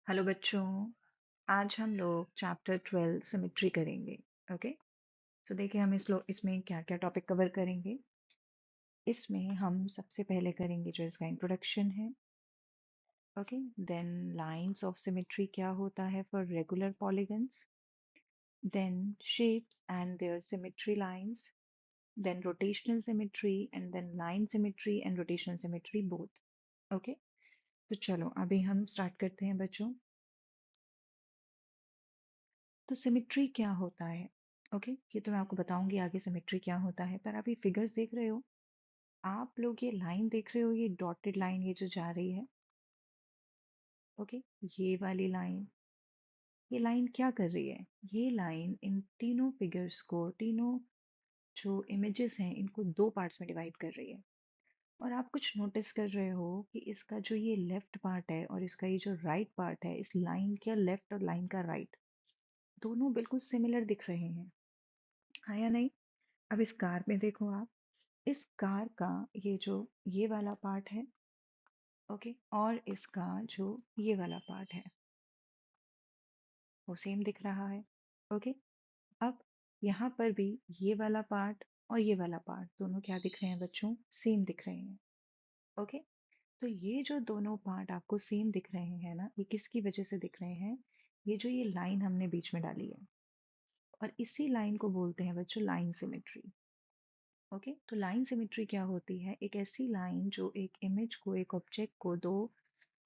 Hello बच्चों। आज हम लोग चैप्टर 12 सिमेट्री करेंगे। ओके। सो देखिए हम इसमें क्या क्या टॉपिक कवर करेंगे। इसमें हम सबसे पहले करेंगे जो इसका इंट्रोडक्शन है। Okay. Then lines of symmetry क्या होता है for regular polygons. Then shapes and their symmetry lines. Then rotational symmetry and then line symmetry and rotational symmetry both. Okay. तो चलो अभी हम स्टार्ट करते हैं बच्चों। तो सिमेट्री क्या होता है? ओके, ये तो मैं आपको बताऊंगी आगे सिमेट्री क्या होता है, पर आप ये फिगर्स देख रहे हो। आप लोग ये लाइन देख रहे हो, ये डॉटेड लाइन ये जो जा रही है। ओके। ये वाली लाइन, ये लाइन क्या कर रही है? ये लाइन इन तीनों फिगर्स को, तीनों जो इमेजेस हैं, इनको दो पार्ट्स में डिवाइड कर रही है। और आप कुछ नोटिस कर रहे हो कि इसका जो ये लेफ्ट पार्ट है और इसका ये जो राइट पार्ट है, इस लाइन का लेफ्ट और लाइन का राइट दोनों बिल्कुल सिमिलर दिख रहे हैं, हाँ या नहीं? अब इस कार में देखो आप, इस कार का ये जो ये वाला पार्ट है, ओके, और इसका जो ये वाला पार्ट है वो सेम दिख रहा है। ओके। अब यहाँ पर भी ये वाला पार्ट और ये वाला पार्ट दोनों क्या दिख रहे हैं बच्चों? सेम दिख रहे हैं। ओके। तो ये जो दोनों पार्ट आपको सेम दिख रहे हैं ना, ये किसकी वजह से दिख रहे हैं? ये जो ये लाइन हमने बीच में डाली है, और इसी लाइन को बोलते हैं बच्चों लाइन सिमेट्री। ओके। तो लाइन सिमेट्री क्या होती है? एक ऐसी लाइन जो एक इमेज को, एक ऑब्जेक्ट को दो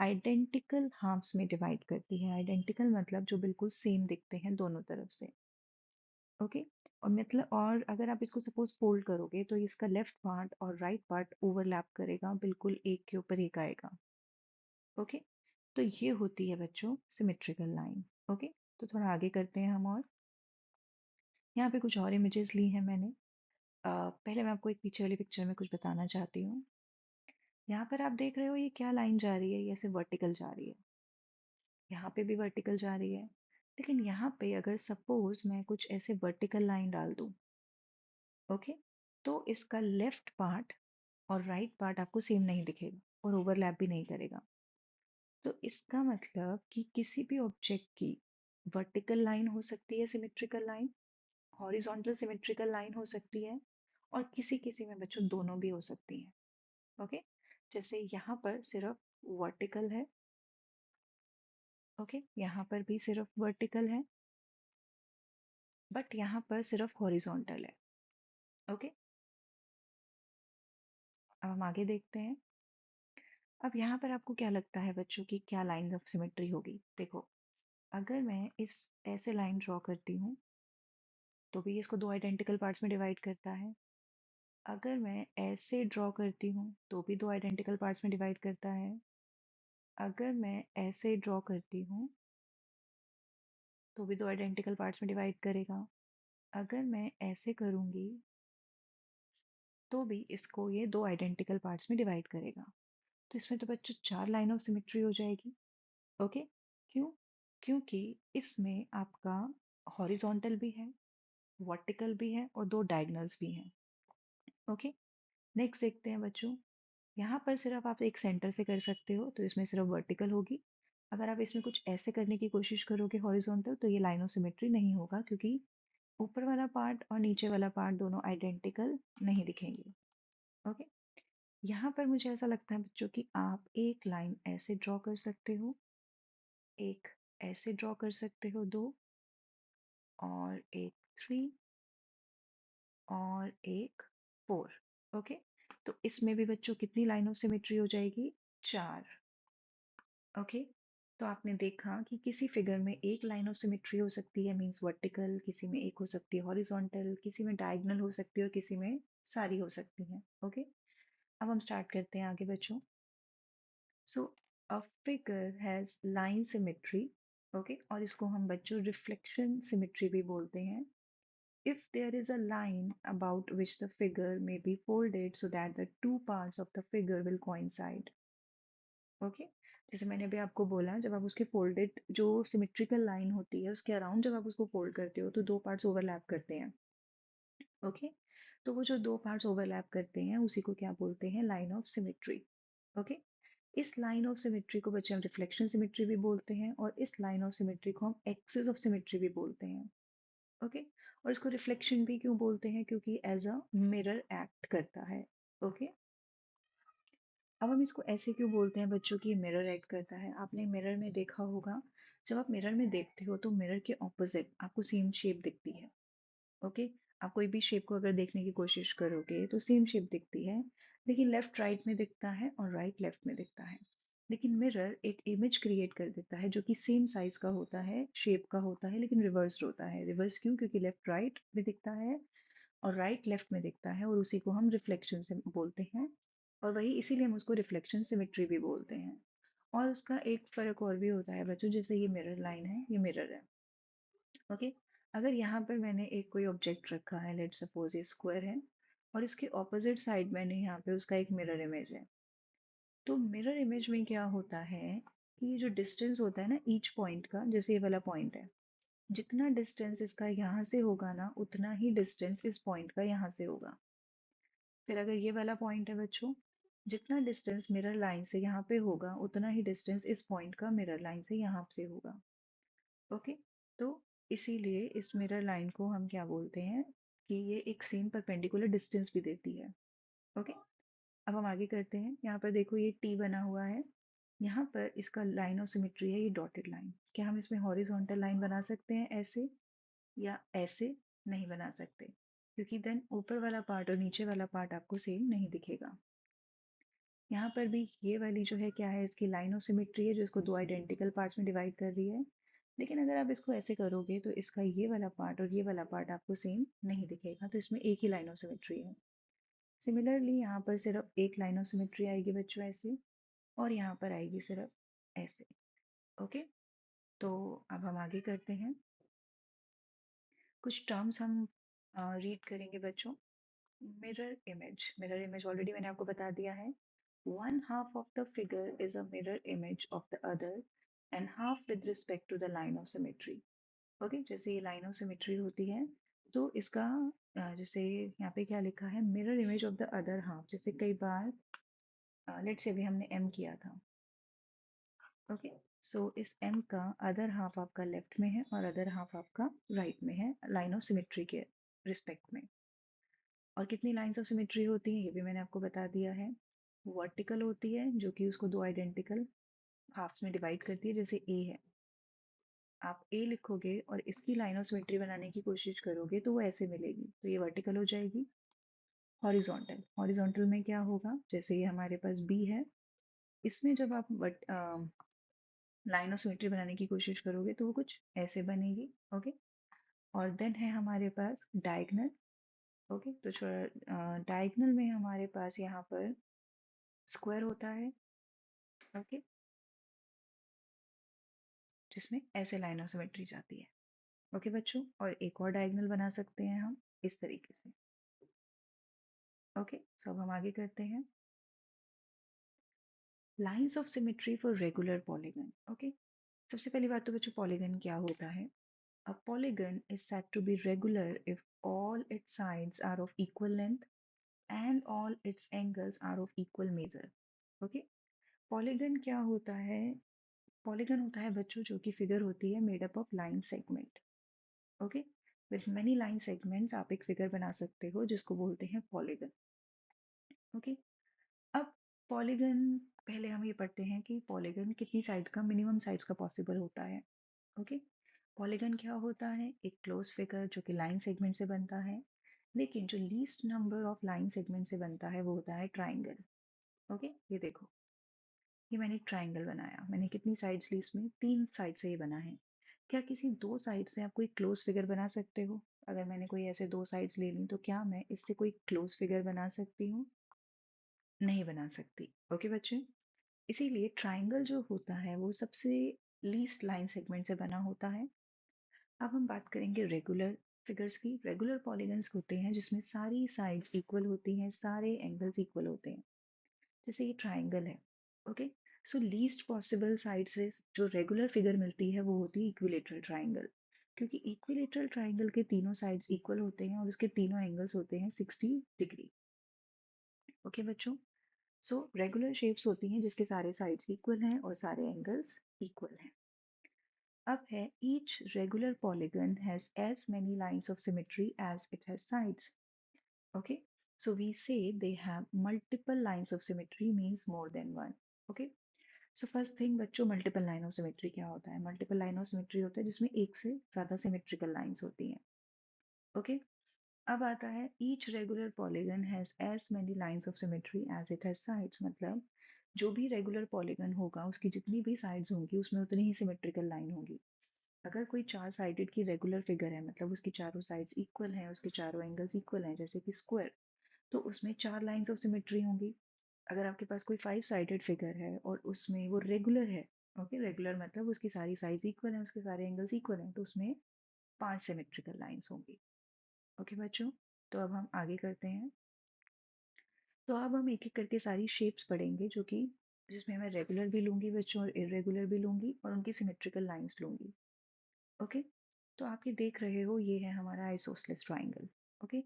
आइडेंटिकल हाफ्स में डिवाइड करती है। आइडेंटिकल मतलब जो बिल्कुल सेम दिखते हैं दोनों तरफ से। ओके। और मतलब, और अगर आप इसको सपोज फोल्ड करोगे तो इसका लेफ्ट पार्ट और राइट पार्ट ओवरलैप करेगा, बिल्कुल एक के ऊपर एक आएगा। ओके। तो ये होती है बच्चों सिमेट्रिकल लाइन। ओके। तो थोड़ा आगे करते हैं हम। और यहाँ पे कुछ और इमेजेस ली हैं मैंने। पहले मैं आपको एक पीछे वाली पिक्चर में कुछ बताना चाहती हूँ। यहाँ पर आप देख रहे हो ये क्या लाइन जा रही है? ये ऐसे वर्टिकल जा रही है। यहाँ पे भी वर्टिकल जा रही है। लेकिन यहाँ पे अगर सपोज मैं कुछ ऐसे वर्टिकल लाइन डाल दूँ, ओके, तो इसका लेफ्ट पार्ट और राइट पार्ट आपको सेम नहीं दिखेगा और ओवरलैप भी नहीं करेगा। तो इसका मतलब कि किसी भी ऑब्जेक्ट की वर्टिकल लाइन हो सकती है symmetrical line, horizontal symmetrical line हो सकती है, और किसी किसी में बच्चों दोनों भी हो सकती हैं। ओके। जैसे यहाँ पर सिर्फ वर्टिकल है, ओके, यहाँ पर भी सिर्फ वर्टिकल है, बट यहाँ पर सिर्फ हॉरिजॉन्टल है। ओके। अब हम आगे देखते हैं। अब यहाँ पर आपको क्या लगता है बच्चों की क्या लाइन ऑफ सिमेट्री होगी? देखो, अगर मैं इस ऐसे लाइन ड्रॉ करती हूँ तो भी इसको दो आइडेंटिकल पार्ट्स में डिवाइड करता है। अगर मैं ऐसे ड्रॉ करती हूँ तो भी दो आइडेंटिकल पार्ट्स में डिवाइड करता है। अगर मैं ऐसे ड्रॉ करती हूँ तो भी दो आइडेंटिकल पार्ट्स में डिवाइड करेगा। अगर मैं ऐसे करूँगी तो भी इसको ये दो आइडेंटिकल पार्ट्स में डिवाइड करेगा। तो इसमें तो बच्चों चार लाइन ऑफ सिमेट्री हो जाएगी। ओके। क्यों? क्योंकि इसमें आपका हॉरिजॉन्टल भी है, वर्टिकल भी है, और दो डायगोनल्स भी हैं। ओके। नेक्स्ट देखते हैं बच्चों। यहाँ पर सिर्फ आप एक सेंटर से कर सकते हो तो इसमें सिर्फ वर्टिकल होगी। अगर आप इसमें कुछ ऐसे करने की कोशिश करोगे हॉरिजॉन्टल तो ये लाइन ऑफ सिमेट्री नहीं होगा, क्योंकि ऊपर वाला पार्ट और नीचे वाला पार्ट दोनों आइडेंटिकल नहीं दिखेंगे। ओके। यहाँ पर मुझे ऐसा लगता है बच्चों कि आप एक लाइन ऐसे ड्रॉ कर सकते हो, एक ऐसे ड्रॉ कर सकते हो, दो, और एक थ्री, और एक फोर। ओके। तो इसमें भी बच्चों कितनी लाइन ऑफ सिमेट्री हो जाएगी? चार। ओके। तो आपने देखा कि किसी फिगर में एक लाइन ऑफ सिमेट्री हो सकती है, मींस वर्टिकल, किसी में एक हो सकती है हॉरिजॉन्टल, किसी में डायगोनल हो सकती है, और किसी में सारी हो सकती हैं। ओके। अब हम स्टार्ट करते हैं आगे बच्चों। So a figure has line symmetry, okay, और इसको हम बच्चों रिफ्लेक्शन सिमेट्री भी बोलते हैं। If there is a line about which the figure may be folded so that the two parts of the figure will coincide. Okay. जैसे मैंने अभी आपको बोला, जब आप उसके फोल्डेड जो सिमेट्रिकल लाइन होती है उसके अराउंड जब आप उसको फोल्ड करते हो तो दो पार्ट्स ओवरलैप करते हैं। ओके। तो वो जो दो पार्ट्स ओवरलैप करते हैं उसी को क्या बोलते हैं? Line of symmetry. ओके। इस लाइन ऑफ सिमेट्री को बच्चे हम रिफ्लेक्शन सिमेट्री भी बोलते हैं, और इस लाइन ऑफ सिमेट्री को हम एक्सिस ऑफ सिमेट्री भी बोलते हैं। ओके, और इसको रिफ्लेक्शन भी क्यों बोलते हैं, क्योंकि एज अ मिरर एक्ट करता है। ओके, अब हम इसको ऐसे क्यों बोलते हैं बच्चों की मिरर एक्ट करता है। आपने मिरर में देखा होगा, जब आप मिरर में देखते हो तो मिरर के ऑपोजिट आपको सेम शेप दिखती है। ओके, आप कोई भी शेप को अगर देखने की कोशिश करोगे तो सेम शेप दिखती है, लेकिन लेफ्ट राइट में दिखता है और राइट लेफ्ट में दिखता है। लेकिन मिरर एक इमेज क्रिएट कर देता है जो कि सेम साइज का होता है, शेप का होता है, लेकिन रिवर्स होता है। रिवर्स क्यों? क्योंकि लेफ्ट राइट में दिखता है और राइट लेफ्ट में दिखता है, और उसी को हम रिफ्लेक्शन से बोलते हैं। और वही इसीलिए हम उसको रिफ्लेक्शन सिमेट्री भी बोलते हैं। और उसका एक फर्क और भी होता है बच्चों, जैसे ये मिरर लाइन है, ये मिरर है। ओके, अगर यहाँ पर मैंने एक कोई ऑब्जेक्ट रखा है, लेट सपोज ये स्क्वायर है, और इसके ऑपोजिट साइड मैंने यहाँ पे उसका एक मिरर इमेज है, तो मिरर इमेज में क्या होता है कि ये जो डिस्टेंस होता है ना ईच पॉइंट का, जैसे ये वाला पॉइंट है, जितना डिस्टेंस इसका यहाँ से होगा ना, उतना ही डिस्टेंस इस पॉइंट का यहाँ से होगा। फिर अगर ये वाला पॉइंट है बच्चों, जितना डिस्टेंस मिरर लाइन से यहाँ पे होगा, उतना ही डिस्टेंस इस पॉइंट का मिरर लाइन से यहाँ से होगा। ओके, तो इसीलिए इस मिरर लाइन को हम क्या बोलते हैं कि ये एक सेम परपेंडिकुलर डिस्टेंस भी देती है। ओके, अब हम आगे करते हैं। यहाँ पर देखो ये टी बना हुआ है, यहाँ पर इसका लाइन ऑफ सिमेट्री है ये डॉटेड लाइन। क्या हम इसमें हॉरिजॉन्टल लाइन बना सकते हैं ऐसे, या ऐसे? नहीं बना सकते, क्योंकि देन ऊपर वाला पार्ट और नीचे वाला पार्ट आपको सेम नहीं दिखेगा। यहाँ पर भी ये वाली जो है क्या है, इसकी लाइन ऑफ सिमेट्री है जो इसको दो आइडेंटिकल पार्ट्स में डिवाइड कर रही है। लेकिन अगर आप इसको ऐसे करोगे तो इसका ये वाला पार्ट और ये वाला पार्ट आपको सेम नहीं दिखेगा, तो इसमें एक ही लाइन ऑफ सिमेट्री है। सिमिलरली यहाँ पर सिर्फ एक लाइन ऑफ सिमेट्री आएगी बच्चों ऐसे, और यहाँ पर आएगी सिर्फ ऐसे। ओके, तो अब हम आगे करते हैं। कुछ टर्म्स हम रीड करेंगे बच्चों। मिरर इमेज ऑलरेडी मैंने आपको बता दिया है। One half of the figure is a mirror image of the other and half with respect to the line of symmetry. Okay, जैसे ये लाइन ऑफ सिमेट्री होती है, तो इसका जैसे यहाँ पे क्या लिखा है, mirror image of the other half. जैसे कई बार लेट्स से अभी हमने एम किया था। ओके, सो इस एम का अदर हाफ आपका लेफ्ट में है और अदर हाफ आपका राइट में है, लाइन ऑफ सिमेट्री के रिस्पेक्ट में। और कितनी लाइंस ऑफ सिमेट्री होती हैं ये भी मैंने आपको बता दिया है। वर्टिकल होती है जो कि उसको दो आइडेंटिकल हाफ्स में डिवाइड करती है, जैसे ए है, आप ए लिखोगे और इसकी लाइन ऑफ सिमेट्री बनाने की कोशिश करोगे तो वो ऐसे मिलेगी, तो ये वर्टिकल हो जाएगी। हॉरिजॉन्टल, हॉरिजॉन्टल में क्या होगा, जैसे ये हमारे पास बी है, इसमें जब आप लाइन ऑफ सिमेट्री बनाने की कोशिश करोगे तो वो कुछ ऐसे बनेगी। ओके, और देन है हमारे पास डायगनल। ओके, तो डायगनल में हमारे पास यहाँ पर स्क्वायर होता है। ओके, जिसमें ऐसे लाइन ऑफ सिमेट्री जाती है। ओके बच्चों, और एक और डायगोनल बना सकते हैं हम इस तरीके से। ओके, सो अब हम आगे करते हैं। Lines of symmetry for regular polygon. Okay, सबसे पहली बात तो बच्चों पॉलीगन क्या होता है। A polygon is said to be regular if all its sides are of equal length and all its angles are of equal measure. Okay, polygon क्या होता है? पॉलीगन होता है बच्चों जो कि फिगर होती है made up of line segment. Okay, with many line segments आप एक फिगर बना सकते हो जिसको बोलते हैं पॉलीगन। ओके, अब पॉलीगन, पहले हम ये पढ़ते हैं कि पॉलीगन कितनी साइड का, मिनिमम साइड्स का पॉसिबल होता है। ओके, पॉलीगन क्या होता है? एक क्लोज फिगर जो कि लाइन सेगमेंट से बनता है, लेकिन जो least number of line segment से बनता है वो होता है ट्राइंगल। ओके, ये देखो, ये मैंने ट्राइंगल बनाया, मैंने कितनी साइड्स ली इसमें? तीन साइड से ये बना है। क्या किसी दो साइड से आप कोई क्लोज फिगर बना सकते हो? अगर मैंने कोई ऐसे दो साइड्स ले ली तो क्या मैं इससे कोई क्लोज फिगर बना सकती हूँ? नहीं बना सकती। ओके बच्चे, इसीलिए ट्राइंगल जो होता है वो सबसे लीस्ट लाइन सेगमेंट से बना होता है। अब हम बात करेंगे रेगुलर फिगर्स की। रेगुलर पॉलीगन्स होते हैं जिसमें सारी साइड्स इक्वल होती हैं, सारे एंगल्स इक्वल होते हैं, जैसे ये ट्राइंगल है। ओके, सो लीस्ट पॉसिबल साइड से जो रेगुलर फिगर मिलती है वो होती है इक्विलेटरल ट्राइंगल, क्योंकि इक्विलेटरल ट्राइंगल के तीनों साइड्स इक्वल होते हैं और उसके तीनों एंगल्स होते हैं 60 डिग्री। ओके बच्चों, सो रेगुलर शेप्स होती हैं जिसके सारे साइड्स इक्वल हैं और सारे एंगल्स इक्वल हैं। अब है each regular polygon has as many lines of symmetry as it has sides. Okay, so we say they have multiple lines of symmetry means more than one. Okay, so first thing बच्चों, multiple line of symmetry क्या होता है? multiple line of symmetry होता है जिसमें एक से ज़्यादा symmetrical lines होती हैं। ओके, अब आता है each regular polygon has as many lines of symmetry as it has sides। मतलब जो भी रेगुलर पॉलीगन होगा उसकी जितनी भी साइड्स होंगी उसमें उतनी ही सिमेट्रिकल लाइन होगी। अगर कोई चार साइडेड की रेगुलर फिगर है, मतलब उसकी चारों साइड्स इक्वल हैं, उसके चारों एंगल्स इक्वल हैं, जैसे कि स्क्वायर, तो उसमें चार लाइंस ऑफ सिमेट्री होंगी। अगर आपके पास कोई फाइव साइडेड फिगर है और उसमें वो रेगुलर है, ओके, रेगुलर मतलब उसकी सारी साइड्स इक्वल हैं, उसके सारे एंगल्स इक्वल हैं, तो उसमें पांच सिमेट्रिकल लाइंस होंगी। ओके बच्चों, तो अब हम आगे करते हैं। तो अब हम एक एक करके सारी शेप्स पढ़ेंगे जो कि जिसमें मैं रेगुलर भी लूंगी बच्चों और इरेगुलर भी लूंगी और उनकी सिमेट्रिकल लाइंस लूंगी। ओके, तो आप ये देख रहे हो, ये है हमारा आइसोसेलेस ट्राइंगल। ओके,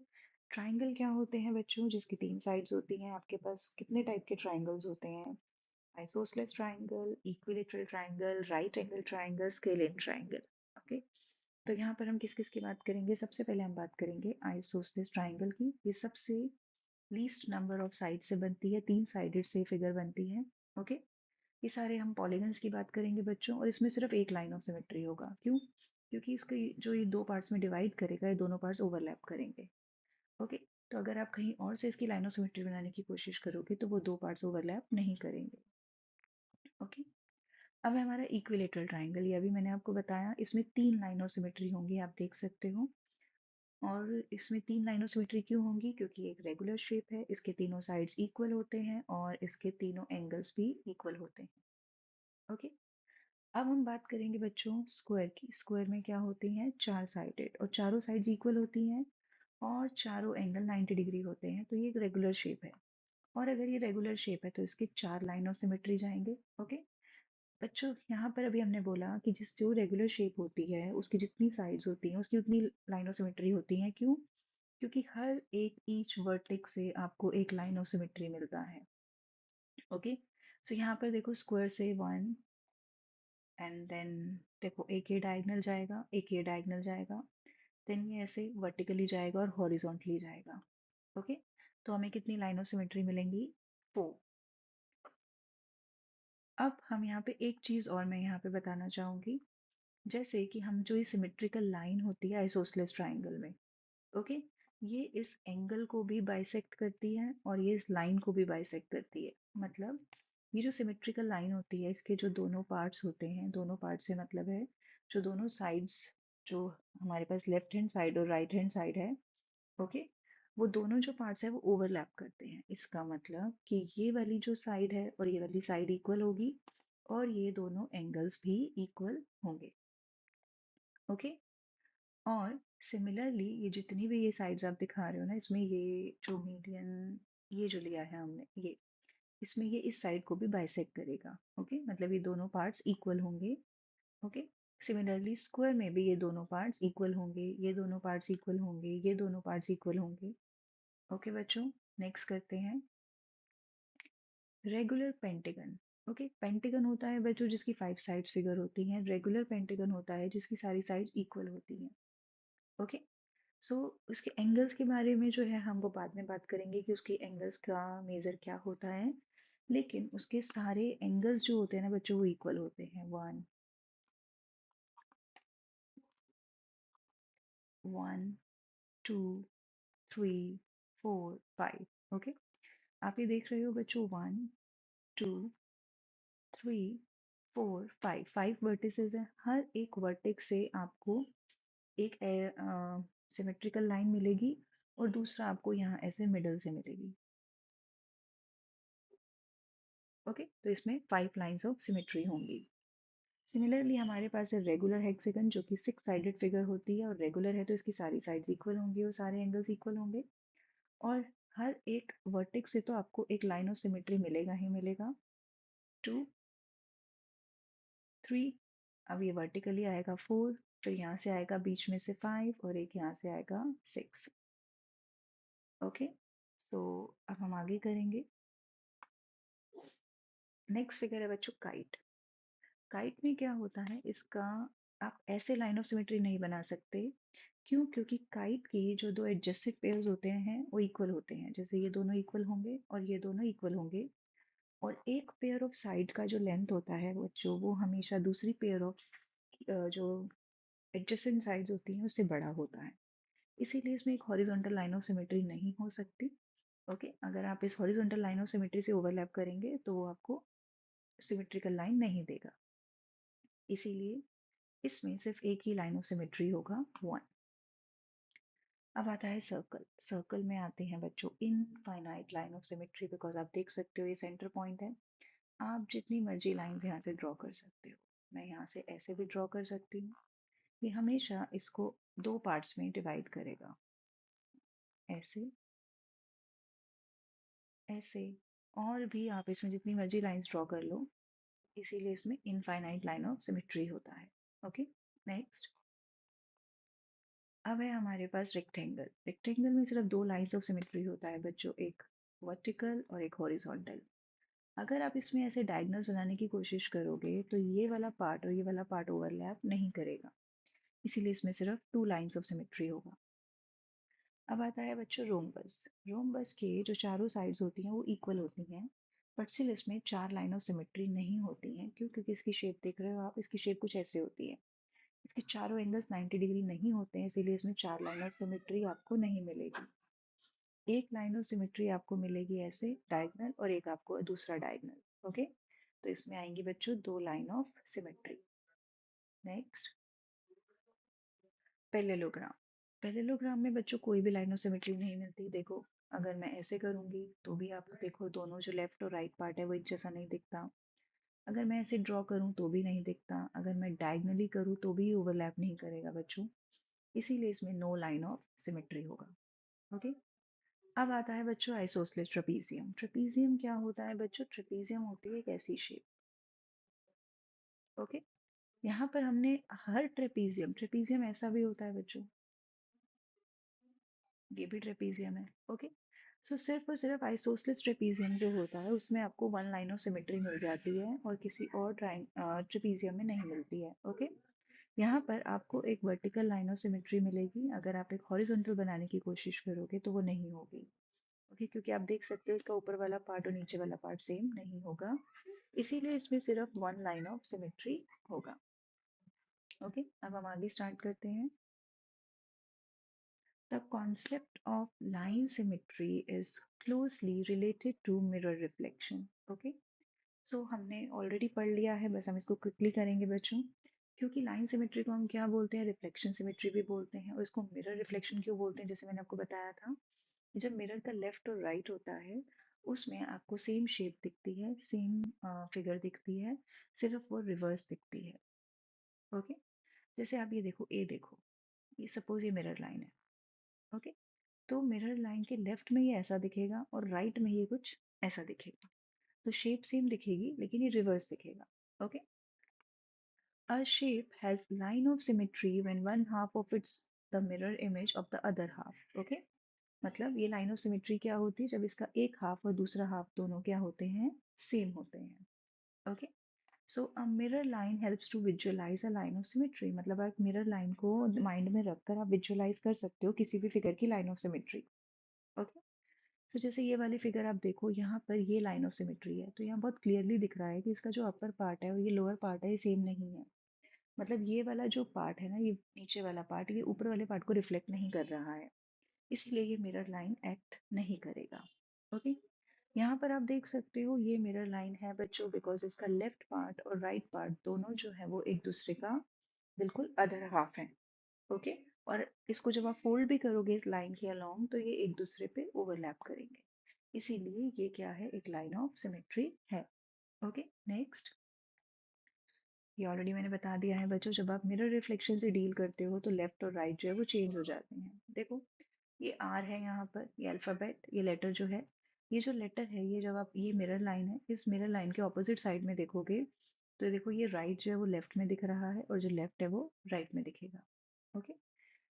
ट्राइंगल क्या होते हैं बच्चों? जिसकी तीन साइड्स होती हैं। आपके पास कितने टाइप के ट्राइंगल्स होते हैं? Isosceles triangle, equilateral triangle, right angle triangle, scalene triangle. Okay, तो यहाँ पर हम किस किस की बात करेंगे? सबसे पहले हम बात करेंगे आइसोसेलेस ट्राइंगल की। ये सबसे लीस्ट नंबर ऑफ साइड से बनती है, तीन साइडेड से फिगर बनती है। ओके, ये सारे हम पॉलीगन्स की बात करेंगे बच्चों, और इसमें सिर्फ एक लाइन ऑफ सिमेट्री होगा। क्यों? क्योंकि इसके जो ये दो पार्ट्स में डिवाइड करेगा, ये दोनों पार्ट्स ओवरलैप करेंगे। ओके, तो अगर आप कहीं और से इसकी लाइन ऑफ सिमेट्री बनाने की कोशिश करोगे तो वो दो पार्ट्स ओवरलैप नहीं करेंगे। ओके, अब है हमारा इक्विलेटरल ट्राइंगल। ये अभी मैंने आपको बताया, इसमें तीन लाइन ऑफ सिमेट्री होंगी, आप देख सकते हो। और इसमें तीन लाइन ऑफ सिमेट्री क्यों होंगी? क्योंकि एक रेगुलर शेप है, इसके तीनों साइड्स इक्वल होते हैं और इसके तीनों एंगल्स भी इक्वल होते हैं। ओके, अब हम बात करेंगे बच्चों स्क्वायर की। स्क्वायर में क्या होती हैं? चार साइडेड, और चारों साइड्स इक्वल होती हैं और चारों एंगल 90 डिग्री होते हैं, तो ये एक रेगुलर शेप है। और अगर ये रेगुलर शेप है तो इसके चार लाइन ऑफ सिमेट्री जाएंगे। ओके बच्चों, यहाँ पर अभी हमने बोला कि जिस जो रेगुलर शेप होती है उसकी जितनी साइड्स होती हैं उसकी उतनी लाइन ऑफ सिमेट्री होती हैं। क्यों? क्योंकि हर एक ईच वर्टेक्स से आपको एक लाइन ऑफ सिमेट्री मिलता है। ओके, सो यहाँ पर देखो, स्क्वायर से वन, एंड देन देखो एक ये डायगोनल जाएगा, एक ये डायगोनल जाएगा, देन ये ऐसे वर्टिकली जाएगा और हॉरिजॉन्टली जाएगा। ओके, तो हमें कितनी लाइन ऑफ सिमेट्री मिलेंगी? फोर। अब हम यहाँ पे एक चीज और मैं यहाँ पे बताना चाहूंगी, जैसे कि हम जो ये सिमेट्रिकल लाइन होती है आइसोसेलेस ट्राइंगल में, ओके, ये इस एंगल को भी बाइसेक्ट करती है और ये इस लाइन को भी बाइसेक्ट करती है। मतलब ये जो सिमेट्रिकल लाइन होती है, इसके जो दोनों पार्ट्स होते हैं, दोनों पार्ट से मतलब है जो दोनों साइड्स, जो हमारे पास लेफ्ट हैंड साइड और राइट हैंड साइड है, ओके, वो दोनों जो पार्ट्स है वो ओवरलैप करते हैं। इसका मतलब कि ये वाली जो साइड है और ये वाली साइड इक्वल होगी और ये दोनों एंगल्स भी इक्वल होंगे। ओके, और सिमिलरली ये जितनी भी ये साइड्स आप दिखा रहे हो ना, इसमें ये जो मीडियन ये जो लिया है हमने, ये इसमें ये इस साइड को भी बाइसेक्ट करेगा। ओके, मतलब ये दोनों पार्ट्स इक्वल होंगे। ओके, सिमिलरली स्क्वायर में भी ये दोनों पार्ट्स इक्वल होंगे, ये दोनों पार्ट्स इक्वल होंगे, ये दोनों पार्ट्स इक्वल होंगे। ओके बच्चों, नेक्स्ट करते हैं रेगुलर पेंटागन। ओके, पेंटागन होता है बच्चों जिसकी फाइव साइड्स फिगर होती हैं। रेगुलर पेंटागन होता है जिसकी सारी साइड्स इक्वल होती हैं। ओके, सो उसके एंगल्स के बारे में जो है हम वो बाद में बात करेंगे कि उसके एंगल्स का मेजर क्या होता है, लेकिन उसके सारे एंगल्स जो होते हैं ना बच्चों वो इक्वल होते हैं। One, one, two, three, four, five. Okay, आप ये देख रहे हो बच्चों, one, two, three, four, five, five vertices है। हर एक वर्टेक्स से आपको एक सिमेट्रिकल लाइन मिलेगी और दूसरा आपको यहाँ ऐसे मिडल से मिलेगी। ओके, तो इसमें फाइव लाइंस ऑफ सिमेट्री होंगी। सिमिलरली हमारे पास है रेगुलर हेक्सागन जो कि सिक्स साइडेड फिगर होती है, और रेगुलर है तो इसकी सारी साइड्स इक्वल होंगी और सारे एंगल्स इक्वल होंगे। और हर एक वर्टेक्स से तो आपको एक लाइन ऑफ सिमेट्री मिलेगा ही मिलेगा। टू, थ्री, अब ये वर्टिकली आएगा फोर, फिर यहाँ से आएगा बीच में से फाइव और एक यहाँ से आएगा सिक्स। ओके, तो अब हम आगे करेंगे। नेक्स्ट फिगर है बच्चों काइट। काइट में क्या होता है, इसका आप ऐसे लाइन ऑफ सिमेट्री नहीं बना सकते। क्यों? क्योंकि काइट के जो दो एडजेसेंट पेयर्स होते हैं वो इक्वल होते हैं, जैसे ये दोनों इक्वल होंगे और ये दोनों इक्वल होंगे। और एक पेयर ऑफ साइड का जो लेंथ होता है बच्चों, वो हमेशा दूसरी पेयर ऑफ जो एडजेसेंट साइड्स होती हैं उससे बड़ा होता है। इसीलिए इसमें एक हॉरिजॉन्टल लाइन ऑफ सिमेट्री नहीं हो सकती। ओके, अगर आप इस हॉरिजॉन्टल लाइन ऑफ सिमेट्री से ओवरलैप करेंगे तो वो आपको सिमेट्रिकल लाइन नहीं देगा। इसीलिए इसमें सिर्फ एक ही लाइन ऑफ सिमेट्री होगा, वन। अब आता है सर्कल। सर्कल में आते हैं बच्चों infinite line of symmetry, because आप देख सकते हो ये सेंटर पॉइंट है। आप जितनी मर्जी लाइन यहाँ से ड्रॉ कर सकते हो। मैं यहाँ से ऐसे भी ड्रॉ कर सकती हूँ। ये हमेशा इसको दो पार्ट्स में डिवाइड करेगा, ऐसे, ऐसे। और भी आप इसमें जितनी मर्जी लाइंस ड्रॉ कर लो, इसीलिए इसमें इनफाइनाइट लाइन ऑफ सिमेट्री होता है। Okay, next. अब है हमारे पास रेक्टेंगल। रेक्टेंगल में सिर्फ दो लाइंस ऑफ सिमेट्री होता है बच्चों, एक वर्टिकल और एक हॉरिजॉन्टल। अगर आप इसमें ऐसे डायगोनल्स बनाने की कोशिश करोगे तो ये वाला पार्ट और ये वाला पार्ट ओवरलैप नहीं करेगा, इसीलिए इसमें सिर्फ टू लाइंस ऑफ सिमेट्री होगा। अब आता है बच्चों रोम्बस। रोम्बस के जो चारों साइड्स होती हैं वो इक्वल होती हैं, बट स्टिल इसमें चार लाइन ऑफ सिमेट्री नहीं होती हैं। क्यों? क्योंकि इसकी शेप देख रहे हो आप, इसकी शेप कुछ ऐसे होती है। इसके चारों एंगल्स 90 डिग्री नहीं होते हैं, इसीलिए इसमें चार लाइन ऑफ सिमेट्री आपको नहीं मिलेगी। एक लाइन ऑफ सिमेट्री आपको मिलेगी ऐसे डायगोनल, और एक आपको दूसरा डायगोनल। ओके, तो इसमें आएंगी बच्चों दो line of symmetry. Next, parallelogram. Parallelogram में बच्चों कोई भी लाइन ऑफ सिमेट्री नहीं मिलती। देखो, अगर मैं ऐसे करूंगी तो भी आप देखो दोनों जो लेफ्ट और राइट पार्ट है वो एक जैसा नहीं दिखता। अगर मैं ऐसे ड्रॉ करूं तो भी नहीं दिखता। अगर मैं डायगनली करूं तो भी ओवरलैप नहीं करेगा बच्चों, इसीलिए इसमें नो लाइन ऑफ सिमेट्री होगा। ओके, अब आता है बच्चों आइसोसेलेस ट्रेपीजियम। ट्रेपीजियम क्या होता है बच्चों? ट्रेपीजियम होती है एक ऐसी शेप। ओके, यहाँ पर हमने हर ट्रेपीजियम, ट्रेपीजियम ऐसा भी होता है बच्चों, ये भी ट्रेपीजियम है। ओके, सो सिर्फ और सिर्फ आइसोसेलेस ट्रेपीजियम जो होता है उसमें आपको वन लाइन ऑफ सिमेट्री मिल जाती है और किसी और ट्रेपीजियम में नहीं मिलती है। ओके, यहाँ पर आपको एक वर्टिकल लाइन ऑफ सिमेट्री मिलेगी, अगर आप एक हॉरिजॉन्टल बनाने की कोशिश करोगे तो वो नहीं होगी। ओके, क्योंकि आप देख सकते हो इसका ऊपर वाला पार्ट और नीचे वाला पार्ट सेम नहीं होगा, इसीलिए इसमें सिर्फ वन लाइन ऑफ सिमेट्री होगा। ओके, अब हम आगे स्टार्ट करते हैं। The concept of line symmetry is closely related to mirror reflection. Okay, so हमने ऑलरेडी पढ़ लिया है, बस हम इसको क्विकली करेंगे बच्चों। क्योंकि लाइन सिमेट्री को हम क्या बोलते हैं? रिफ्लेक्शन सिमेट्री भी बोलते हैं। और इसको मिरर रिफ्लेक्शन क्यों बोलते हैं? जैसे मैंने आपको बताया था, जब मिरर का लेफ्ट और राइट होता है उसमें आपको सेम शेप दिखती है, सेम फिगर दिखती है, सिर्फ वो रिवर्स दिखती है। ओके, जैसे आप ये देखो, ए देखो, ये सपोज ये मिरर लाइन है। ओके, तो मिरर लाइन के लेफ्ट में ये ऐसा दिखेगा और राइट में ये कुछ ऐसा दिखेगा। तो शेप सेम दिखेगी लेकिन ये रिवर्स दिखेगा। Okay, a shape has line of symmetry when one half of its the mirror image of the other half. Okay, मतलब ये लाइन ऑफ सिमेट्री क्या होती है? जब इसका एक हाफ और दूसरा हाफ दोनों क्या होते हैं? सेम होते हैं। Okay, so a mirror line helps to visualize a line of symmetry. मतलब आप मिरर लाइन को माइंड में रखकर आप विजुअलाइज कर सकते हो किसी भी फिगर की लाइन ऑफ सिमेट्री। ओके, तो जैसे ये वाली फिगर आप देखो, यहाँ पर ये लाइन ऑफ सिमेट्री है, तो यहाँ बहुत क्लियरली दिख रहा है कि इसका जो अपर पार्ट है और ये लोअर पार्ट है ये सेम नहीं है। मतलब ये वाला जो पार्ट है ना, ये नीचे वाला पार्ट, ये ऊपर वाले पार्ट को रिफ्लेक्ट नहीं कर रहा है, इसलिए ये मिरर लाइन एक्ट नहीं करेगा। ओके, यहाँ पर आप देख सकते हो ये मिरर लाइन है बच्चों, बिकॉज इसका लेफ्ट पार्ट और राइट पार्ट दोनों जो है वो एक दूसरे का बिल्कुल अदर हाफ है। ओके, और इसको जब आप फोल्ड भी करोगे इस लाइन के अलोंग तो ये एक दूसरे पे ओवरलैप करेंगे, इसीलिए ये क्या है? एक लाइन ऑफ सिमेट्री है। Okay, next. ये ऑलरेडी मैंने बता दिया है बच्चों, जब आप मिरर रिफ्लेक्शन से डील करते हो तो लेफ्ट और राइट जो है वो चेंज हो जाते हैं। देखो, ये आर है, यहाँ पर ये अल्फाबेट, ये लेटर जो है, ये जो लेटर है, ये जब आप, ये मिरर लाइन है, इस मिरर लाइन के ऑपोजिट साइड में देखोगे तो देखो ये राइट जो है वो लेफ्ट में दिख रहा है और जो लेफ्ट है वो राइट में दिखेगा। ओके,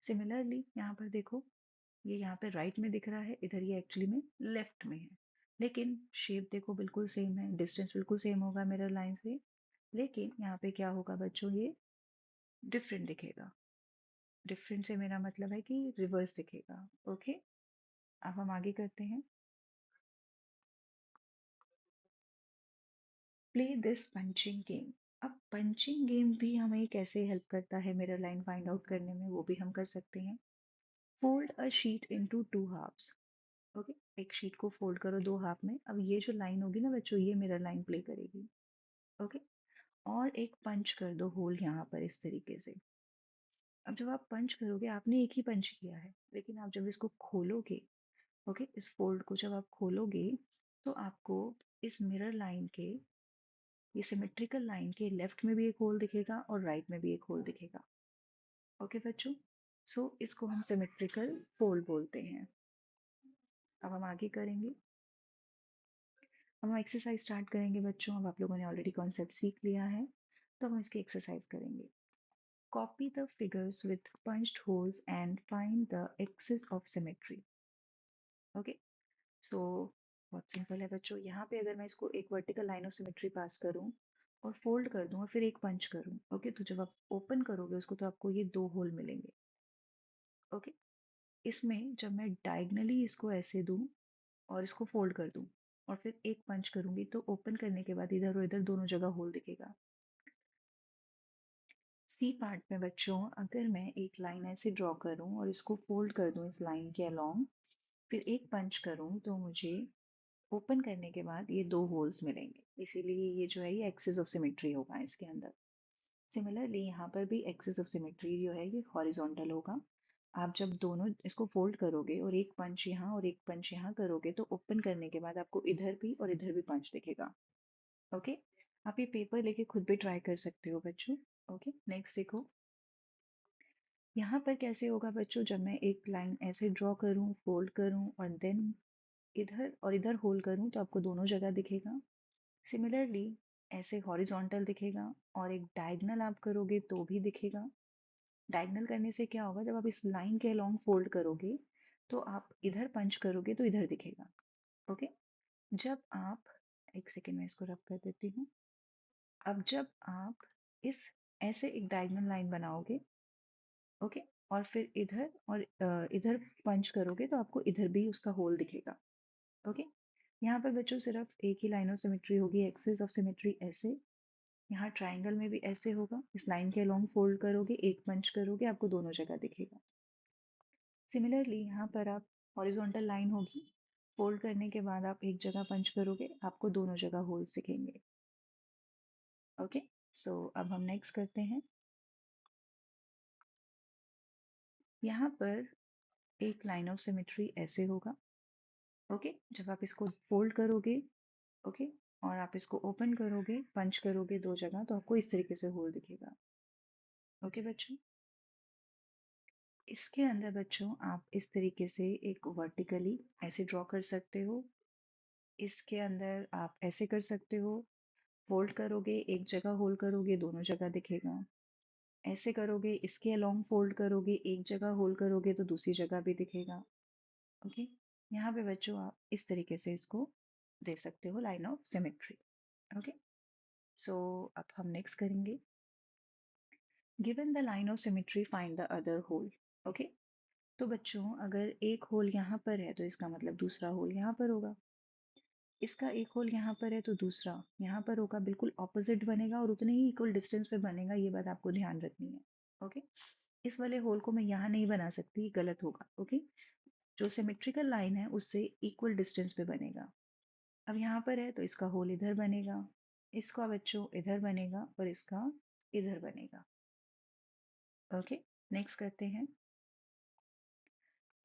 सिमिलरली यहाँ पर देखो, ये यहाँ पे राइट में दिख रहा है, इधर ये एक्चुअली में लेफ्ट में है। लेकिन शेप देखो बिल्कुल सेम है, डिस्टेंस बिल्कुल सेम होगा मिरर लाइन से, लेकिन यहाँ पे क्या होगा बच्चों, ये डिफरेंट दिखेगा। डिफरेंट से मेरा मतलब है कि रिवर्स दिखेगा। ओके, अब हम आगे करते हैं। Play this punching game. अब पंचिंग गेम भी हमें कैसे हेल्प करता है मिरर लाइन फाइंड आउट करने में, वो भी हम कर सकते हैं। Fold a sheet into two halves. Okay, एक शीट को फोल्ड करो दो हाफ में। अब ये जो लाइन होगी ना बच्चों, ये मिरर लाइन प्ले करेगी। ओके, और एक पंच कर दो होल यहाँ पर इस तरीके से। अब जब आप पंच करोगे, आपने एक ही पंच किया है, लेकिन आप जब इसको खोलोगे, ओके, इस फोल्ड को जब आप खोलोगे, तो आपको इस मिरर लाइन के, ये सिमेट्रिकल लाइन के लेफ्ट में भी एक होल दिखेगा और राइट में भी एक होल दिखेगा। ओके बच्चों, सो इसको हम सिमेट्रिकल फोल्ड बोलते हैं। अब हम आगे करेंगे। अब हम एक्सरसाइज स्टार्ट करेंगे बच्चों। अब आप लोगों ने ऑलरेडी कॉन्सेप्ट सीख लिया है, तो हम इसकी एक्सरसाइज करेंगे। Copy the figures with punched holes and find the axis of symmetry। Okay, so बहुत सिंपल है बच्चों। यहाँ पे अगर मैं इसको एक वर्टिकल लाइन ऑफ सिमेट्री पास करूँ और फोल्ड कर दूं और फिर एक पंच करूं, ओके, तो जब आप ओपन करोगे उसको तो आपको ये दो होल मिलेंगे। ओके, इसमें जब मैं डायगनली इसको ऐसे दूं और इसको फोल्ड कर दूं और फिर एक पंच करूंगी, तो ओपन करने के बाद इधर और इधर दोनों जगह होल दिखेगा। सी पार्ट में बच्चों, अगर मैं एक लाइन ऐसे ड्रॉ करूं और इसको फोल्ड कर दूं इस लाइन के अलोंग, फिर एक पंच करूं, तो मुझे ओपन करने के बाद ये दो होल्स मिलेंगे। इसीलिए ये जो है ये एक्सिस ऑफ सिमेट्री होगा इसके अंदर। सिमिलरली यहाँ पर भी एक्सिस ऑफ सिमेट्री जो है ये हॉरिजॉन्टल होगा। आप जब दोनों इसको फोल्ड करोगे और एक पंच यहाँ और एक पंच यहाँ करोगे, तो ओपन करने के बाद आपको इधर भी और इधर भी पंच दिखेगा। ओके, आप ये पेपर लेके खुद भी ट्राई कर सकते हो बच्चों। ओके, नेक्स्ट देखो। यहाँ पर कैसे होगा बच्चों, जब मैं एक लाइन ऐसे ड्रॉ करूँ, फोल्ड करूँ और देन इधर और इधर होल्ड करूँ, तो आपको दोनों जगह दिखेगा। सिमिलरली ऐसे हॉरिजॉन्टल दिखेगा, और एक डायगनल आप करोगे तो भी दिखेगा। डायगनल करने से क्या होगा, जब आप इस लाइन के अलोंग फोल्ड करोगे, तो आप इधर पंच करोगे तो इधर दिखेगा। ओके, जब आप, एक सेकेंड में इसको रब कर देती हूँ। अब जब आप इस ऐसे एक डायगनल लाइन बनाओगे, ओके, और फिर इधर और इधर पंच करोगे, तो आपको इधर भी उसका होल दिखेगा। ओके, यहाँ पर बच्चों सिर्फ एक ही लाइन ऑफ सिमेट्री होगी, एक्सिस ऑफ सिमेट्री ऐसे। यहाँ ट्राइंगल में भी ऐसे होगा, इस लाइन के अलोंग फोल्ड करोगे, एक पंच करोगे, आपको दोनों जगह दिखेगा। सिमिलरली यहाँ पर आप, हॉरिजॉन्टल लाइन होगी, फोल्ड करने के बाद आप एक जगह पंच करोगे, आपको दोनों जगह होल्स दिखेंगे। ओके, सो अब हम नेक्स्ट करते हैं। यहाँ पर एक लाइन ऑफ सिमेट्री ऐसे होगा। ओके, जब आप इसको फोल्ड करोगे, ओके, और आप इसको ओपन करोगे, पंच करोगे दो जगह, तो आपको इस तरीके से होल दिखेगा। ओके बच्चों, इसके अंदर बच्चों आप इस तरीके से एक वर्टिकली ऐसे ड्रॉ कर सकते हो। इसके अंदर आप ऐसे कर सकते हो, फोल्ड करोगे, एक जगह होल्ड करोगे, दोनों जगह दिखेगा। ऐसे करोगे, इसके अलोंग फोल्ड करोगे, एक जगह होल्ड करोगे तो दूसरी जगह भी दिखेगा। ओके, यहाँ पे बच्चों आप इस तरीके से इसको दे सकते हो, line of symmetry. Okay, so अब हम नेक्स्ट करेंगे। Given the line of symmetry find the other hole. Okay, तो बच्चों अगर एक होल यहाँ पर है, तो इसका मतलब दूसरा होल यहाँ पर होगा। इसका एक होल यहाँ पर है तो दूसरा यहाँ पर होगा, बिल्कुल ऑपोजिट बनेगा और उतने ही इक्वल डिस्टेंस पे बनेगा, ये बात आपको ध्यान रखनी है। ओके, इस वाले होल को मैं यहाँ नहीं बना सकती, गलत होगा। ओके, जो सिमेट्रिकल लाइन है उससे इक्वल डिस्टेंस पे बनेगा। अब यहाँ पर है तो इसका होल इधर बनेगा, इसका बच्चों इधर बनेगा और इसका इधर बनेगा। ओके, नेक्स्ट करते हैं।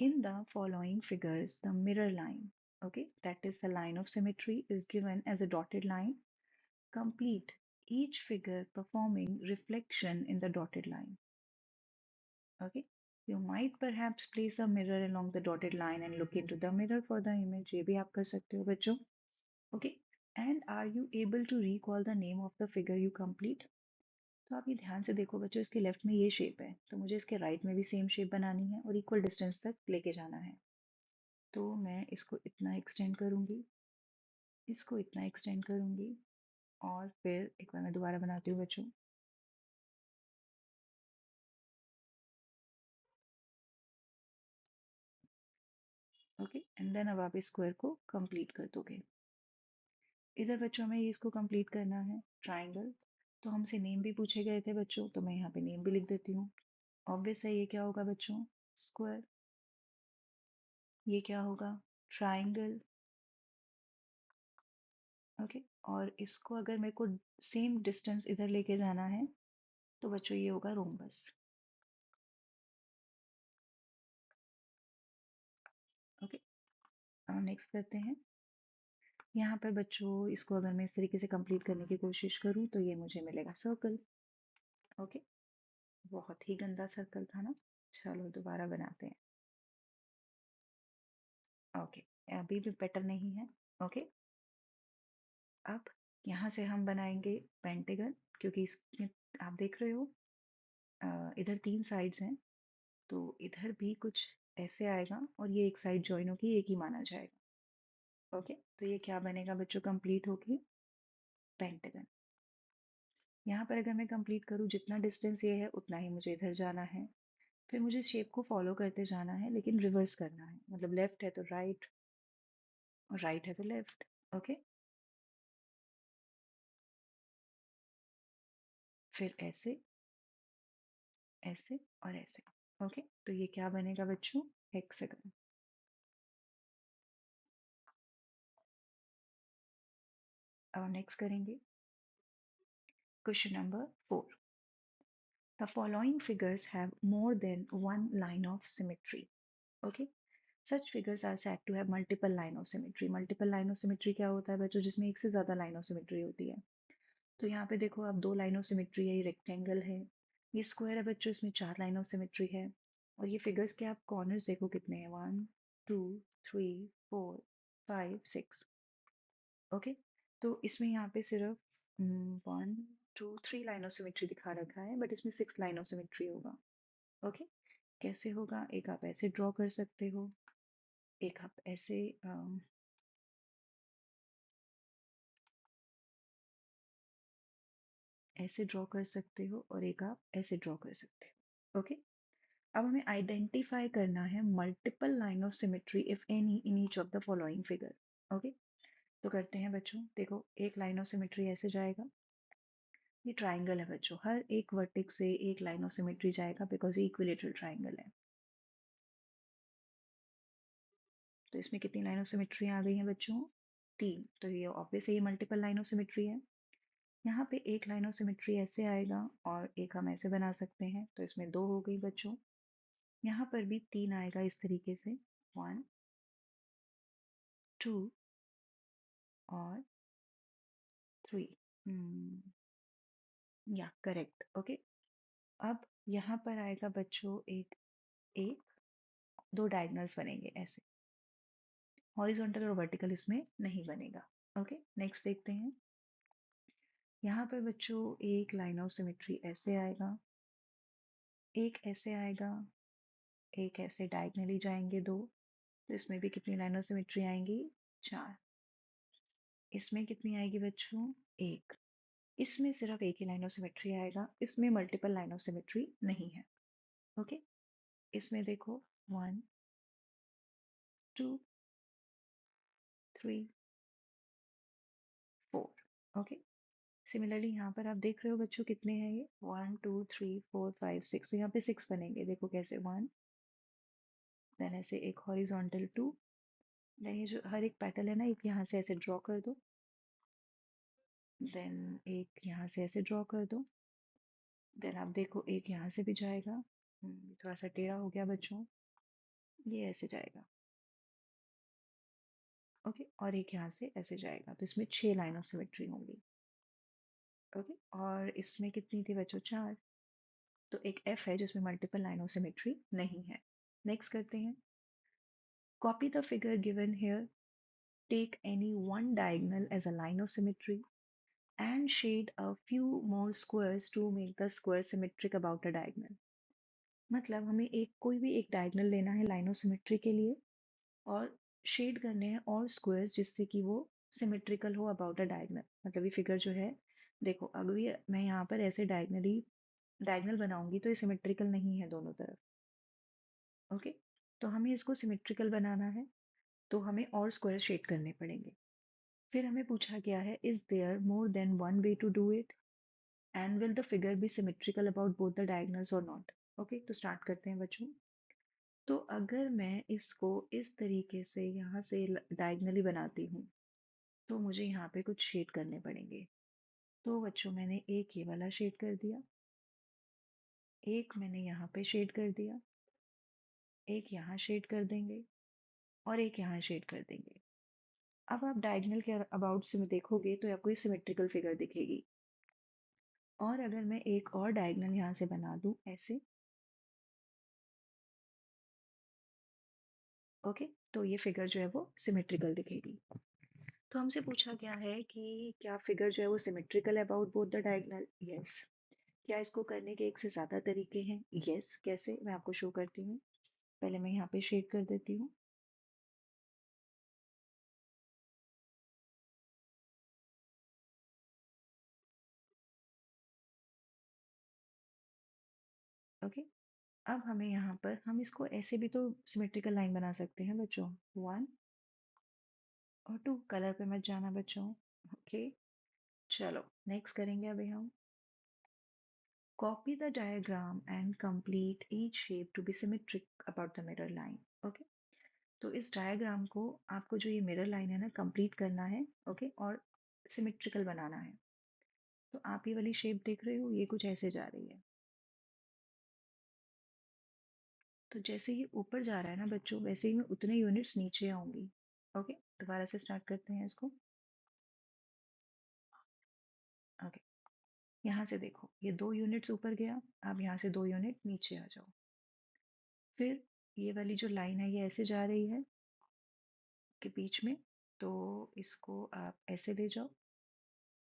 In the following figures, the mirror line, okay, that is the line of symmetry, is given as a dotted line. Complete each figure performing reflection in the dotted line. Okay, you might perhaps place a mirror along the dotted line and look into the mirror for the image. ये भी आप कर सकते हो बच्चों. Okay, and are you able to recall the name of the figure you complete? तो आप ये ध्यान से देखो बच्चों, इसके लेफ्ट में ये शेप है, तो मुझे इसके राइट में भी सेम शेप बनानी है और इक्वल डिस्टेंस तक लेके जाना है। तो मैं इसको इतना एक्सटेंड करूंगी, इसको इतना एक्सटेंड करूंगी और फिर एक बार मैं दोबारा बनाती हूँ बच्चों। ओके, एंड देन अब आप इस स्क्वायर को कंप्लीट कर दोगे। इधर बच्चों में ये इसको कंप्लीट करना है ट्राइंगल। तो हमसे नेम भी पूछे गए थे बच्चों, तो मैं यहाँ पे नेम भी लिख देती हूँ। ऑब्वियस है ये क्या होगा बच्चों, स्क्वायर। ये क्या होगा, ट्राइंगल। ओके, और इसको अगर मेरे को सेम डिस्टेंस इधर लेके जाना है तो बच्चों ये होगा रोम्बस। ओके, अब नेक्स्ट करते हैं। यहाँ पर बच्चों इसको अगर मैं इस तरीके से कंप्लीट करने की कोशिश करूँ तो ये मुझे मिलेगा सर्कल। ओके, बहुत ही गंदा सर्कल था ना। चलो दोबारा बनाते हैं। ओके, अभी भी बेटर नहीं है। ओके, अब यहाँ से हम बनाएंगे पेंटागन, क्योंकि इसमें आप देख रहे हो इधर 3 साइड्स हैं, तो इधर भी कुछ ऐसे आएगा और ये एक साइड ज्वाइन होगी, एक ही माना जाएगा। ओके, तो ये क्या बनेगा बच्चों, कंप्लीट होगी पेंटागन। यहाँ पर अगर मैं कंप्लीट करूँ, जितना डिस्टेंस ये है उतना ही मुझे इधर जाना है। फिर मुझे शेप को फॉलो करते जाना है, लेकिन रिवर्स करना है, मतलब लेफ्ट है तो राइट और राइट है तो लेफ्ट। ओके, फिर ऐसे, ऐसे और ऐसे। ओके, तो ये क्या बनेगा बच्चों, हेक्सागन। अब नेक्स्ट करेंगे question number 4। The following figures have more than one line of symmetry. Okay, such figures are said to have multiple line of symmetry. Multiple line of symmetry क्या होता है बच्चों, जिसमें एक से ज्यादा लाइन ऑफ सिमेट्री होती है। तो यहाँ पे देखो, अब 2 लाइन ऑफ सिमेट्री है, ये रेक्टेंगल है, ये स्क्वायर है बच्चों, इसमें 4 लाइन ऑफ सिमेट्री है। और ये फिगर्स के आप कॉर्नर्स देखो कितने हैं, 1 2 3 4 5 6। ओके, तो इसमें यहाँ पे सिर्फ 1 2 3 लाइन ऑफ सिमेट्री दिखा रखा है, बट इसमें 6 लाइन ऑफ सिमेट्री होगा। ओके, कैसे होगा, एक आप ऐसे ड्रॉ कर सकते हो, एक आप ऐसे ऐसे ड्रॉ कर सकते हो और एक आप ऐसे ड्रॉ कर सकते हो। ओके, अब हमें आइडेंटिफाई करना है multiple line of symmetry if any in each of the following figure. Okay, तो करते हैं बच्चों, देखो एक लाइन ऑफ सिमेट्री ऐसे जाएगा, ये ट्राइंगल है बच्चों, हर एक वर्टेक्स से एक लाइन ऑफ सिमेट्री जाएगा बिकॉज ये इक्विलेटरल ट्राइंगल है। तो इसमें कितनी लाइन ऑफ सिमेट्री आ गई हैं बच्चों, 3। तो ये ऑब्वियस है, ये मल्टीपल लाइन ऑफ सिमेट्री है। यहाँ पे एक लाइन ऑफ सिमेट्री ऐसे आएगा और एक हम ऐसे बना सकते हैं, तो इसमें 2 हो गई बच्चों। यहाँ पर भी 3 आएगा इस तरीके से, 1 2 और 3। या करेक्ट। ओके, अब यहाँ पर आएगा बच्चों एक, एक 2 डायगोनल्स बनेंगे ऐसे, हॉरिजॉन्टल और वर्टिकल इसमें नहीं बनेगा। ओके, नेक्स्ट देखते हैं। यहाँ पर बच्चों एक लाइन ऑफ सिमेट्री ऐसे आएगा, एक ऐसे आएगा, एक ऐसे डायगनली जाएंगे 2। तो इसमें भी कितनी लाइन ऑफ सिमेट्री आएंगी, 4। इसमें कितनी आएगी बच्चों, 1। इसमें सिर्फ एक ही लाइन ऑफ सिमेट्री आएगा, इसमें मल्टीपल लाइन ऑफ सिमेट्री नहीं है। ओके, इसमें देखो 1 2 3 4। ओके, सिमिलरली यहाँ पर आप देख रहे हो बच्चों कितने हैं ये, 1 2 3 4 5 6। तो यहाँ पे 6 बनेंगे, देखो कैसे, 1, देन ऐसे एक हॉरिजॉन्टल 2, देन ये जो हर एक पेटल है ना, एक यहाँ से ऐसे ड्रॉ कर दो, देन एक यहाँ से ऐसे ड्रॉ कर दो, देन आप देखो एक यहाँ से भी जाएगा, थोड़ा सा टेढ़ा हो गया बच्चों, ये ऐसे जाएगा। ओके, और एक यहाँ से ऐसे जाएगा, तो इसमें 6 लाइन ऑफ सिमेट्री होंगी। ओके, और इसमें कितनी थी बच्चों, 4। तो एक एफ है जिसमें मल्टीपल लाइन ऑफ सिमेट्री नहीं है। नेक्स्ट करते हैं, copy the figure given here, take any one diagonal as a line of symmetry and shade a few more squares to make the square symmetric about a diagonal। मतलब हमें एक कोई भी एक डायगोनल लेना है लाइन ऑफ सिमेट्री के लिए और शेड करने हैं और स्क्वायर्स जिससे कि वो सिमेट्रिकल हो अबाउट अ डायगनल। मतलब ये फिगर जो है, देखो अगर ये मैं यहाँ पर ऐसे डायगनल बनाऊंगी तो ये सिमेट्रिकल नहीं है दोनों तरफ। ओके, तो हमें इसको सिमेट्रिकल बनाना है, तो हमें और स्क्वायर शेड करने पड़ेंगे। फिर हमें पूछा गया है, is there more than one way to do it, and will the figure be symmetrical about both the diagonals और नॉट। ओके, तो स्टार्ट करते हैं बच्चों। तो अगर मैं इसको इस तरीके से यहाँ से डायगनली बनाती हूँ, तो मुझे यहाँ पे कुछ शेड करने पड़ेंगे। तो बच्चों मैंने एक ये वाला शेड कर दिया, एक मैंने यहाँ पे शेड कर दिया, एक यहाँ शेड कर देंगे, और एक यहाँ शेड कर देंगे। अब आप डायगनल के अबाउट से में देखोगे तो आपको ये सिमेट्रिकल फिगर दिखेगी। और अगर मैं एक और डायगनल यहाँ से बना दूं ऐसे, ओके, तो ये फिगर जो है वो सिमेट्रिकल दिखेगी। तो हमसे पूछा गया है कि क्या फिगर जो है वो सिमेट्रिकल है about both the diagonal. Yes. क्या इसको करने के एक से ज्यादा तरीके हैं। यस। कैसे, मैं आपको शो करती हूँ। पहले मैं यहाँ पे शेड कर देती हूँ। ओके, अब हमें यहाँ पर हम इसको ऐसे भी तो सिमेट्रिकल लाइन बना सकते हैं बच्चों। वन और टू, कलर पे मत जाना बच्चों। ओके, चलो नेक्स्ट करेंगे अभी हम। Copy the diagram and complete each shape to be symmetric about the mirror line. Okay, तो इस डायग्राम को आपको जो ये मिरर लाइन है ना कंप्लीट करना है। ओके, और सिमेट्रिकल बनाना है। तो आप ये वाली शेप देख रहे हो, ये कुछ ऐसे जा रही है। तो जैसे ये ऊपर जा रहा है ना बच्चों, वैसे ही मैं उतने यूनिट्स नीचे आऊंगी। ओके, दोबारा से स्टार्ट करते हैं इसको। ओके, यहाँ से देखो ये 2 यूनिट्स ऊपर गया, अब यहाँ से 2 यूनिट नीचे आ जाओ। फिर ये वाली जो लाइन है ये ऐसे जा रही है के बीच में, तो इसको आप ऐसे ले जाओ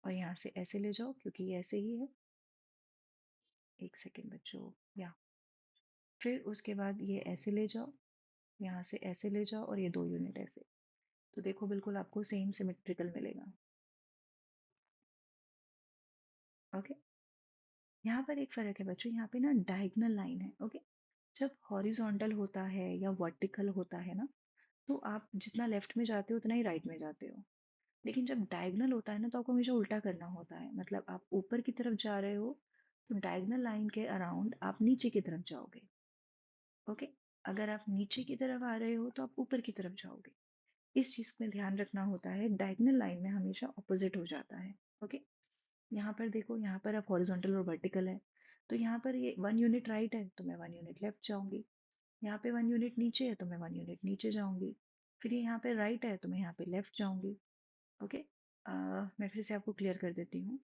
और यहाँ से ऐसे ले जाओ क्योंकि ये ऐसे ही है। एक सेकेंड बच्चों, या फिर उसके बाद ये ऐसे ले जाओ, यहाँ से ऐसे ले जाओ, और ये 2 यूनिट ऐसे। तो देखो बिल्कुल आपको सेम सिमेट्रिकल मिलेगा। ओके, यहाँ पर एक फर्क है बच्चों, यहाँ पे ना डायगनल लाइन है। ओके, जब हॉरिजॉन्टल होता है या वर्टिकल होता है ना, तो आप जितना लेफ्ट में जाते हो उतना ही राइट में जाते हो। लेकिन जब डायगनल होता है ना, तो आपको हमेशा उल्टा करना होता है। मतलब आप ऊपर की तरफ जा रहे हो, तो डायगनल लाइन के अराउंड आप नीचे की तरफ जाओगे। ओके, अगर आप नीचे की तरफ आ रहे हो तो आप ऊपर की तरफ जाओगे। इस चीज में ध्यान रखना होता है, डायगनल लाइन में हमेशा ऑपोजिट हो जाता है। ओके, यहाँ पर देखो, यहाँ पर आप हॉरिजॉन्टल और वर्टिकल है, तो यहाँ पर ये 1 यूनिट राइट है तो मैं 1 यूनिट लेफ्ट जाऊंगी। यहाँ पे 1 यूनिट नीचे है तो मैं 1 यूनिट नीचे जाऊंगी। फिर ये यहाँ पे राइट है तो मैं यहाँ पे लेफ्ट जाऊंगी। ओके, मैं फिर से आपको क्लियर कर देती हूँ।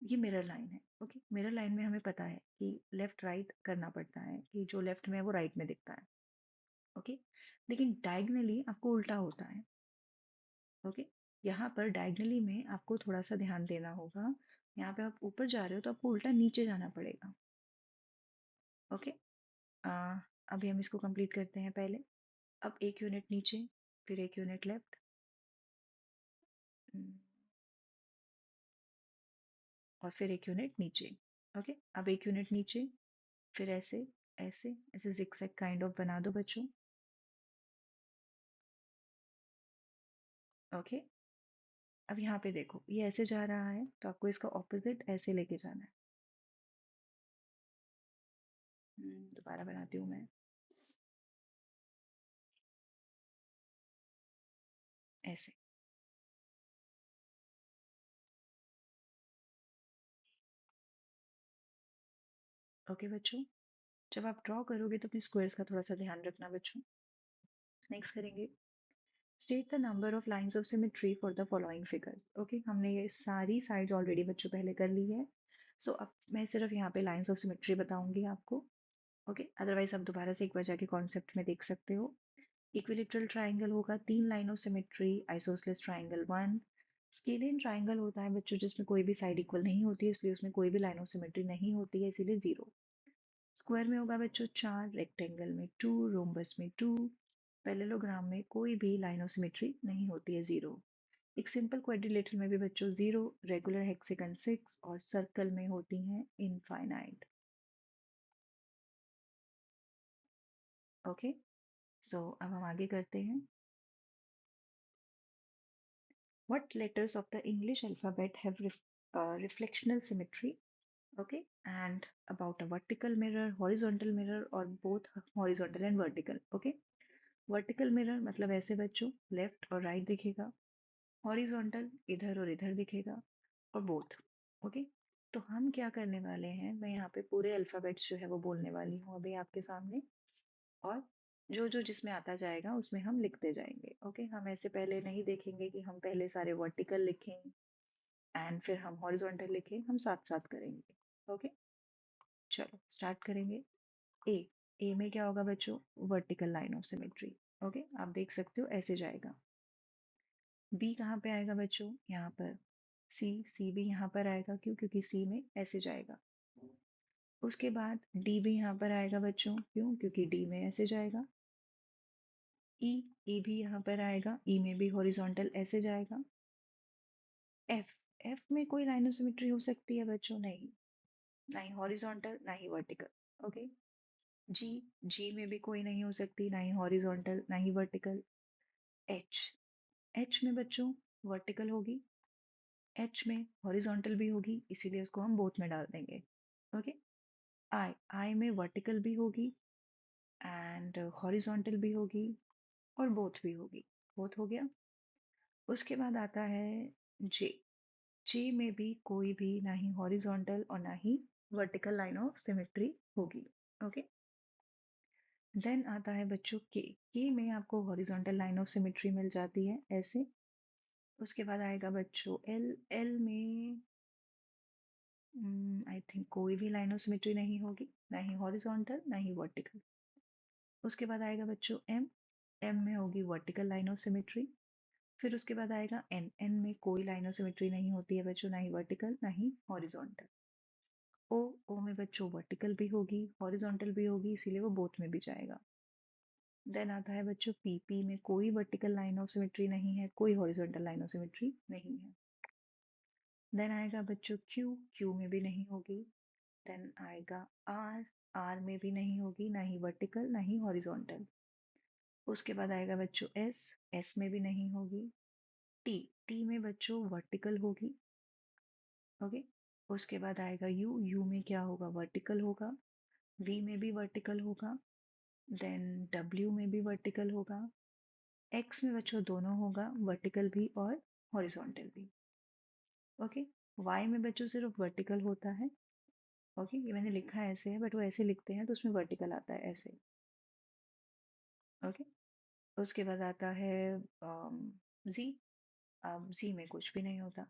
ये मिरर लाइन है। ओके, मिरर लाइन में हमें पता है कि लेफ्ट राइट करना पड़ता है, कि जो लेफ्ट में है वो राइट में दिखता है। ओके, लेकिन डायगनली आपको उल्टा होता है। ओके, यहाँ पर डायगनली में आपको थोड़ा सा ध्यान देना होगा। यहाँ पे आप ऊपर जा रहे हो तो आपको उल्टा नीचे जाना पड़ेगा। ओके, अभी हम इसको कंप्लीट करते हैं पहले। अब 1 यूनिट नीचे, फिर 1 यूनिट लेफ्ट, और फिर 1 यूनिट नीचे। ओके, अब 1 यूनिट नीचे, फिर ऐसे ऐसे ऐसे जिगजैग काइंड ऑफ बना दो बच्चों। ओके, अब यहाँ पे देखो ये ऐसे जा रहा है, तो आपको इसका ऑपोजिट ऐसे लेके जाना है। दोबारा बनाती हूँ मैं, ऐसे। ओके बच्चों, जब आप ड्रॉ करोगे तो अपने स्क्वायर्स का थोड़ा सा ध्यान रखना बच्चों। नेक्स्ट करेंगे, state the number of lines of symmetry for the following figures. Okay, हमने ये सारी साइड्स ऑलरेडी बच्चों पहले कर ली है। सो अब मैं सिर्फ यहाँ पे लाइंस ऑफ सिमेट्री बताऊंगी आपको। ओके, अदरवाइज आप दोबारा से एक बार जाके कॉन्सेप्ट में देख सकते हो। इक्विलेटरल ट्राइंगल होगा 3 line of symmetry, isosceles triangle 1। Scalene triangle होता है बच्चों जिसमें कोई भी साइड इक्वल नहीं होती है, इसलिए उसमें कोई भी लाइन ऑफ सिमेट्री नहीं होती है, इसीलिए 0। स्क्वायर में होगा बच्चों 4, रेक्टेंगल में 2, रोम्बस में 2, पैरेललोग्राम में कोई भी लाइन ऑफ सिमेट्री नहीं होती है, 0। एक सिंपल क्वाड्रिलेटरल में भी बच्चों 0, रेगुलर हेक्सागन 6 और सर्कल में होती हैं इनफाइनाइट। ओके, सो अब हम आगे करते हैं। What letters of the English alphabet have reflectional symmetry? Okay, and about a vertical mirror, horizontal mirror, or both horizontal and vertical. Okay, vertical mirror मतलब ऐसे बच्चों लेफ्ट और राइट दिखेगा, हॉरिजॉन्टल इधर और इधर दिखेगा, और बोथ। ओके, तो हम क्या करने वाले हैं, मैं यहाँ पे पूरे अल्फाबेट्स जो है वो बोलने वाली हूँ अभी आपके सामने, और जो जो जिसमें आता जाएगा उसमें हम लिखते जाएंगे। ओके, हम ऐसे पहले नहीं देखेंगे कि हम पहले सारे वर्टिकल लिखें एंड फिर हम हॉरिजॉन्टल लिखें, हम साथ साथ करेंगे। ओके, चलो स्टार्ट करेंगे। ए, ए में क्या होगा बच्चों, vertical line of symmetry. Okay, आप देख सकते हो ऐसे जाएगा। बी कहाँ पे आएगा बच्चों, यहाँ पर। सी, सी भी यहाँ पर आएगा, क्यों, क्योंकि सी में ऐसे जाएगा। उसके बाद डी भी यहाँ पर आएगा बच्चों, क्यों, क्योंकि डी में ऐसे जाएगा। ई, ई भी यहाँ पर आएगा, ई में भी हॉरिजॉन्टल ऐसे जाएगा। एफ, एफ में कोई लाइन ऑफ सिमेट्री हो सकती है बच्चों, नहीं, ना ही हॉरिजॉन्टल ना ही वर्टिकल। ओके, जी, जी में भी कोई नहीं हो सकती, ना ही हॉरिजॉन्टल ना ही वर्टिकल। एच, एच में बच्चों वर्टिकल होगी, एच में हॉरिजॉन्टल भी होगी, इसीलिए उसको हम बोथ में डाल देंगे। ओके, आई, आई में वर्टिकल भी होगी एंड हॉरिजॉन्टल भी होगी और बोथ भी होगी। बोथ हो गया। उसके बाद आता है जे, जे में भी कोई भी ना ही हॉरिजॉन्टल और ना ही वर्टिकल लाइन ऑफ सिमेट्री होगी। ओके, देन आता है बच्चों के में आपको हॉरिजॉन्टल लाइन ऑफ सिमेट्री मिल जाती है ऐसे। उसके बाद आएगा बच्चों एल, एल में आई थिंक कोई भी लाइन ऑफ सिमेट्री नहीं होगी, ना ही हॉरिजॉन्टल ना ही वर्टिकल। उसके बाद आएगा बच्चों एम, एम में होगी वर्टिकल लाइन ऑफ सिमेट्री। फिर उसके बाद आएगा एन, एन में कोई लाइन ऑफ सिमेट्री नहीं होती है बच्चों, ना ही वर्टिकल ना ही हॉरिजॉन्टल। ओ, ओ में बच्चों वर्टिकल भी होगी हॉरिजॉन्टल भी होगी, इसीलिए वो बोथ में भी जाएगा। देन आता है बच्चों पी, पी में कोई वर्टिकल लाइन ऑफ सिमेट्री नहीं है, कोई हॉरिजॉन्टल लाइन ऑफ सिमेट्री नहीं है। देन आएगा बच्चों क्यू, क्यू में भी नहीं होगी। देन आएगा आर, आर में भी नहीं होगी, ना ही वर्टिकल ना ही हॉरिजॉन्टल। उसके बाद आएगा बच्चों एस, एस में भी नहीं होगी। टी, टी में बच्चों वर्टिकल होगी। ओके, उसके बाद आएगा यू, यू में क्या होगा, वर्टिकल होगा। वी में भी वर्टिकल होगा। देन डब्ल्यू में भी वर्टिकल होगा। एक्स में बच्चों दोनों होगा, वर्टिकल भी और हॉरिजॉन्टल भी। ओके, वाई में बच्चों सिर्फ वर्टिकल होता है। ओके, ये मैंने लिखा है ऐसे है, बट वो ऐसे लिखते हैं तो उसमें वर्टिकल आता है ऐसे। ओके, उसके बाद आता है जी, अब जी में कुछ भी नहीं होता।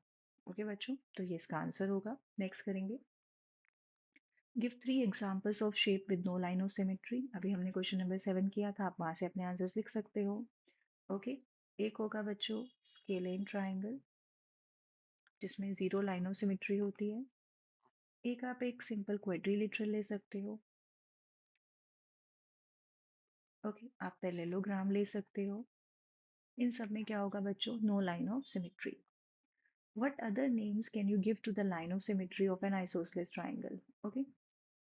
ओके बच्चों, तो ये इसका आंसर होगा। नेक्स्ट करेंगे। Give 3 examples of shape with no line of symmetry. अभी हमने क्वेश्चन नंबर 7 किया था, आप वहां से अपने आंसर लिख सकते हो। ओके, एक होगा बच्चों स्केलेन ट्राइंगल, जिसमें 0 लाइन ऑफ सिमेट्री होती है। एक आप एक सिंपल क्वाड्रिलेटरल ले सकते हो। ओके, आप पैरेललोग्राम ले सकते हो। इन सब में क्या होगा बच्चों, no line of symmetry. What other names can you give to the line of symmetry of an isosceles triangle? Okay,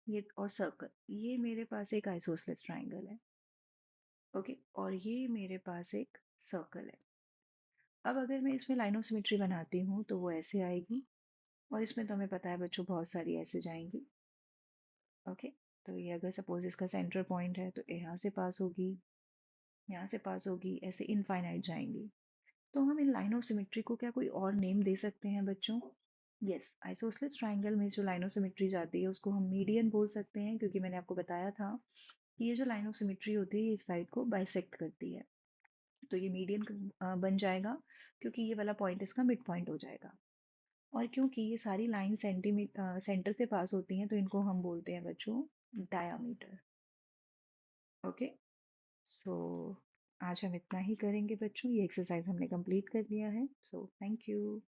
ये और सर्कल, ये मेरे पास एक आइसोसलेस ट्राइंगल है। ओके, और ये मेरे पास एक सर्कल है। अब अगर मैं इसमें लाइन ऑफ सिमेट्री बनाती हूँ तो वो ऐसे आएगी, और इसमें तो हमें पता है बच्चों बहुत सारी ऐसे जाएंगी। ओके, तो ये अगर सपोज इसका सेंटर पॉइंट है तो यहाँ से पास होगी, यहाँ से पास होगी, ऐसे इनफाइनाइट जाएंगी। तो हम इन लाइन ऑफ सिमेट्री को क्या कोई और नेम दे सकते हैं बच्चों? यस, आइसोसलेस ट्राइंगल में जो लाइन ऑफ सिमेट्री जाती है उसको हम मीडियन बोल सकते हैं, क्योंकि मैंने आपको बताया था कि ये जो लाइन ऑफ सिमेट्री होती है ये इस साइड को बाइसेक्ट करती है, तो ये मीडियन बन जाएगा, क्योंकि ये वाला पॉइंट इसका मिड पॉइंट हो जाएगा। और क्योंकि ये सारी लाइन सेंटर से पास होती हैं तो इनको हम बोलते हैं बच्चों डायामीटर। ओके, सो आज हम इतना ही करेंगे बच्चों, ये एक्सरसाइज हमने कंप्लीट कर लिया है। So thank you.